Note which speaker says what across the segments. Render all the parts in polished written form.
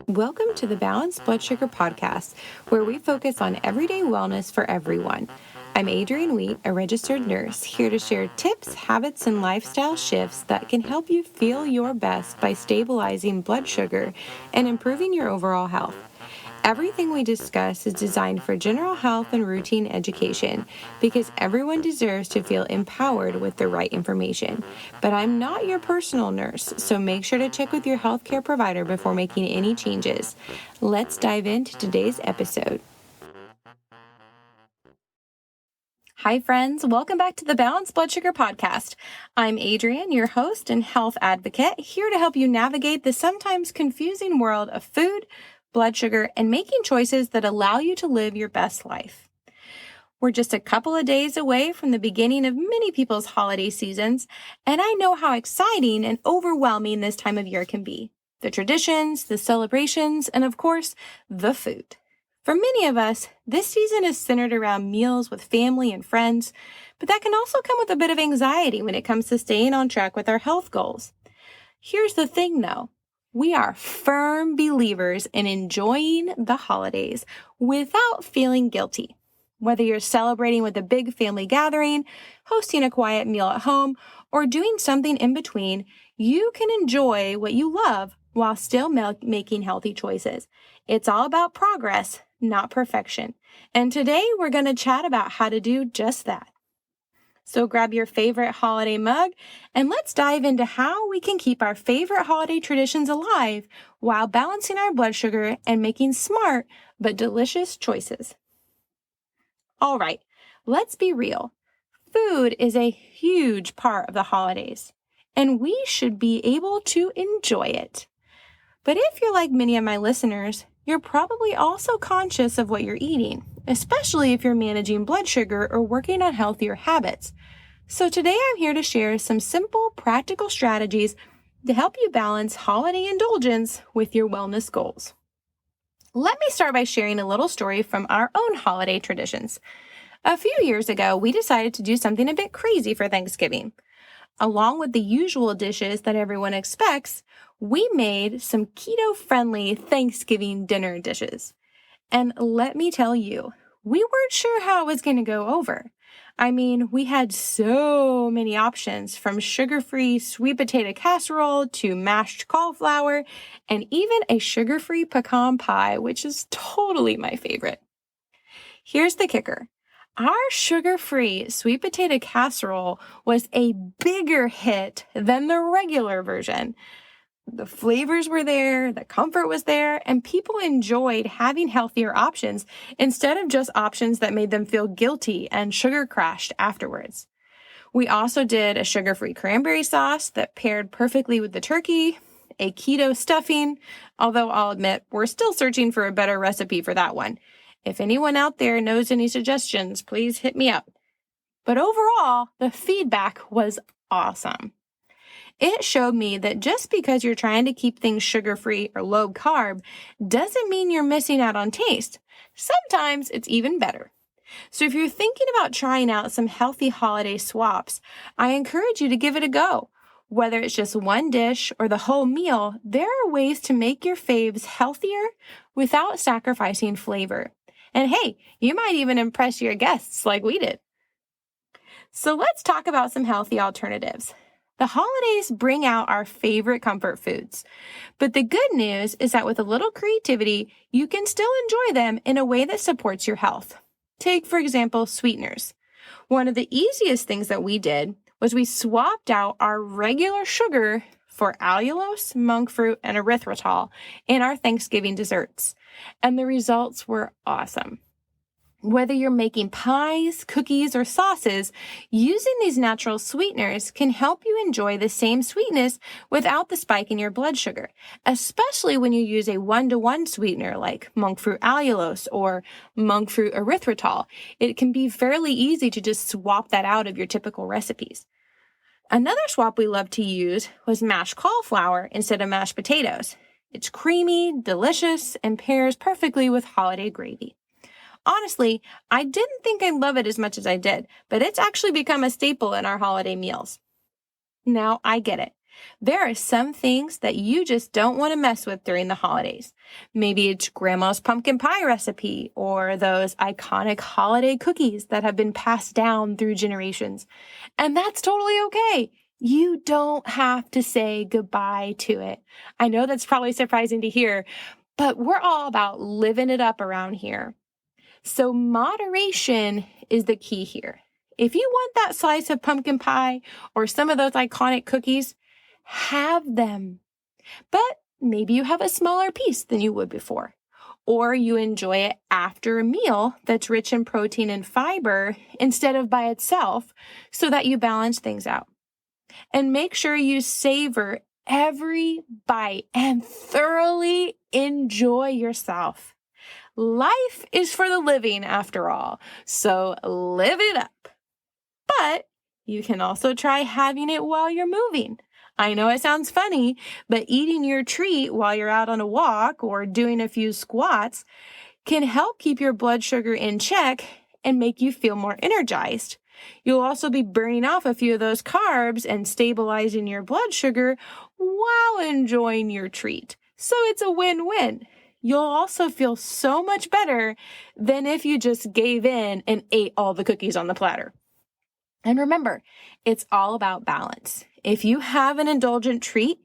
Speaker 1: Welcome to the Balanced Blood Sugar Podcast, where we focus on everyday wellness for everyone. I'm Adrienne Wheat, a registered nurse, here to share tips, habits, and lifestyle shifts that can help you feel your best by stabilizing blood sugar and improving your overall health. Everything we discuss is designed for general health and routine education because everyone deserves to feel empowered with the right information. But I'm not your personal nurse, so make sure to check with your healthcare provider before making any changes. Let's dive into today's episode. Hi, friends. Welcome back to the Balanced Blood Sugar Podcast. I'm Adrienne, your host and health advocate, here to help you navigate the sometimes confusing world of food, blood sugar, and making choices that allow you to live your best life. We're just a couple of days away from the beginning of many people's holiday seasons, and I know how exciting and overwhelming this time of year can be. The traditions, the celebrations, and of course, the food. For many of us, this season is centered around meals with family and friends, but that can also come with a bit of anxiety when it comes to staying on track with our health goals. Here's the thing though. We are firm believers in enjoying the holidays without feeling guilty. Whether you're celebrating with a big family gathering, hosting a quiet meal at home, or doing something in between, you can enjoy what you love while still making healthy choices. It's all about progress, not perfection. And today we're going to chat about how to do just that. So grab your favorite holiday mug and let's dive into how we can keep our favorite holiday traditions alive while balancing our blood sugar and making smart but delicious choices. All right, let's be real. Food is a huge part of the holidays, and we should be able to enjoy it. But if you're like many of my listeners, you're probably also conscious of what you're eating, especially if you're managing blood sugar or working on healthier habits. So today I'm here to share some simple, practical strategies to help you balance holiday indulgence with your wellness goals. Let me start by sharing a little story from our own holiday traditions. A few years ago, we decided to do something a bit crazy for Thanksgiving. Along with the usual dishes that everyone expects, we made some keto-friendly Thanksgiving dinner dishes. And let me tell you, we weren't sure how it was going to go over. I mean, we had so many options, from sugar-free sweet potato casserole to mashed cauliflower, and even a sugar-free pecan pie, which is totally my favorite. Here's the kicker. Our sugar-free sweet potato casserole was a bigger hit than the regular version. The flavors were there, the comfort was there, and people enjoyed having healthier options instead of just options that made them feel guilty and sugar crashed afterwards. We also did a sugar-free cranberry sauce that paired perfectly with the turkey, a keto stuffing, although I'll admit we're still searching for a better recipe for that one. If anyone out there knows any suggestions, please hit me up. But overall, the feedback was awesome. It showed me that just because you're trying to keep things sugar-free or low carb doesn't mean you're missing out on taste. Sometimes it's even better. So if you're thinking about trying out some healthy holiday swaps, I encourage you to give it a go. Whether it's just one dish or the whole meal, there are ways to make your faves healthier without sacrificing flavor. And hey, you might even impress your guests like we did. So let's talk about some healthy alternatives. The holidays bring out our favorite comfort foods. But the good news is that with a little creativity, you can still enjoy them in a way that supports your health. Take, for example, sweeteners. One of the easiest things that we did was we swapped out our regular sugar for allulose, monk fruit, and erythritol in our Thanksgiving desserts. And the results were awesome. Whether you're making pies, cookies, or sauces, using these natural sweeteners can help you enjoy the same sweetness without the spike in your blood sugar, especially when you use a one-to-one sweetener like monk fruit allulose or monk fruit erythritol. It can be fairly easy to just swap that out of your typical recipes. Another swap we loved to use was mashed cauliflower instead of mashed potatoes. It's creamy, delicious, and pairs perfectly with holiday gravy. Honestly, I didn't think I'd love it as much as I did, but it's actually become a staple in our holiday meals. Now, I get it. There are some things that you just don't want to mess with during the holidays. Maybe it's grandma's pumpkin pie recipe or those iconic holiday cookies that have been passed down through generations. And that's totally okay. You don't have to say goodbye to it. I know that's probably surprising to hear, but we're all about living it up around here. So moderation is the key here. If you want that slice of pumpkin pie or some of those iconic cookies, have them. But maybe you have a smaller piece than you would before. Or you enjoy it after a meal that's rich in protein and fiber instead of by itself so that you balance things out. And make sure you savor every bite and thoroughly enjoy yourself. Life is for the living after all, so live it up. But you can also try having it while you're moving. I know it sounds funny, but eating your treat while you're out on a walk or doing a few squats can help keep your blood sugar in check and make you feel more energized. You'll also be burning off a few of those carbs and stabilizing your blood sugar while enjoying your treat. So it's a win-win. You'll also feel so much better than if you just gave in and ate all the cookies on the platter. And remember, it's all about balance. If you have an indulgent treat,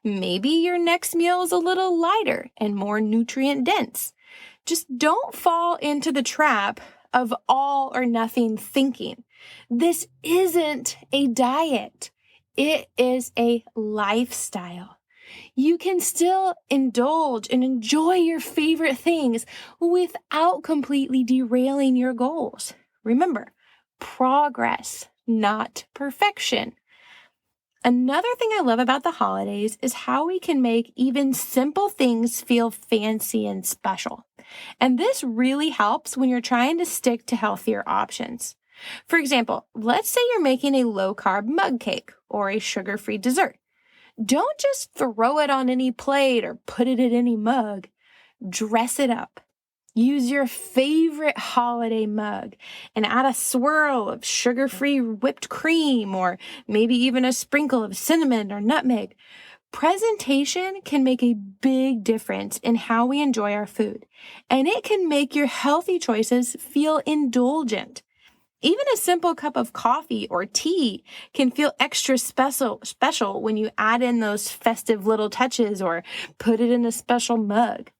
Speaker 1: maybe your next meal is a little lighter and more nutrient dense. Just don't fall into the trap of all or nothing thinking. This isn't a diet. It is a lifestyle. You can still indulge and enjoy your favorite things without completely derailing your goals. Remember, progress, not perfection. Another thing I love about the holidays is how we can make even simple things feel fancy and special. And this really helps when you're trying to stick to healthier options. For example, let's say you're making a low-carb mug cake or a sugar-free dessert. Don't just throw it on any plate or put it in any mug. Dress it up. Use your favorite holiday mug and add a swirl of sugar-free whipped cream or maybe even a sprinkle of cinnamon or nutmeg. Presentation can make a big difference in how we enjoy our food, and it can make your healthy choices feel indulgent. Even a simple cup of coffee or tea can feel extra special when you add in those festive little touches or put it in a special mug.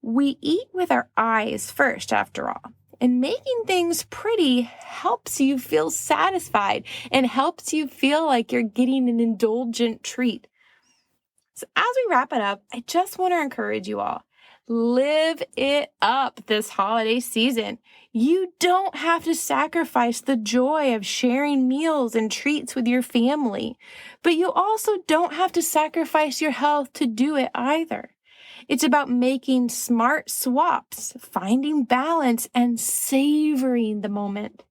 Speaker 1: We eat with our eyes first, after all, and making things pretty helps you feel satisfied and helps you feel like you're getting an indulgent treat. So as we wrap it up, I just want to encourage you all. Live it up this holiday season. You don't have to sacrifice the joy of sharing meals and treats with your family, but you also don't have to sacrifice your health to do it either. It's about making smart swaps, finding balance, and savoring the moment.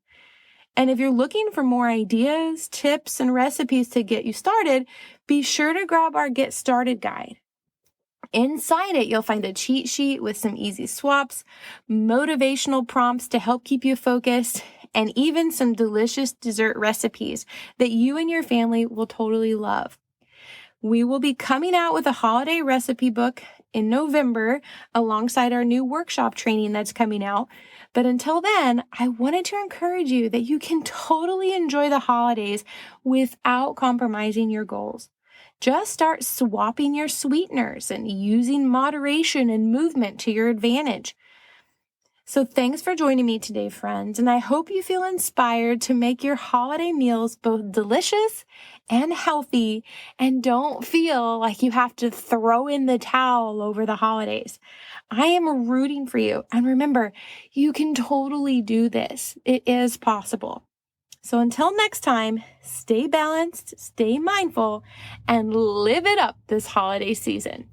Speaker 1: And if you're looking for more ideas, tips, and recipes to get you started, be sure to grab our Get Started guide. Inside it, you'll find a cheat sheet with some easy swaps, motivational prompts to help keep you focused, and even some delicious dessert recipes that you and your family will totally love. We will be coming out with a holiday recipe book in November alongside our new workshop training that's coming out. But until then, I wanted to encourage you that you can totally enjoy the holidays without compromising your goals. Just start swapping your sweeteners and using moderation and movement to your advantage. So thanks for joining me today, friends, and I hope you feel inspired to make your holiday meals both delicious and healthy and don't feel like you have to throw in the towel over the holidays. I am rooting for you. And remember, you can totally do this. It is possible. So until next time, stay balanced, stay mindful, and live it up this holiday season.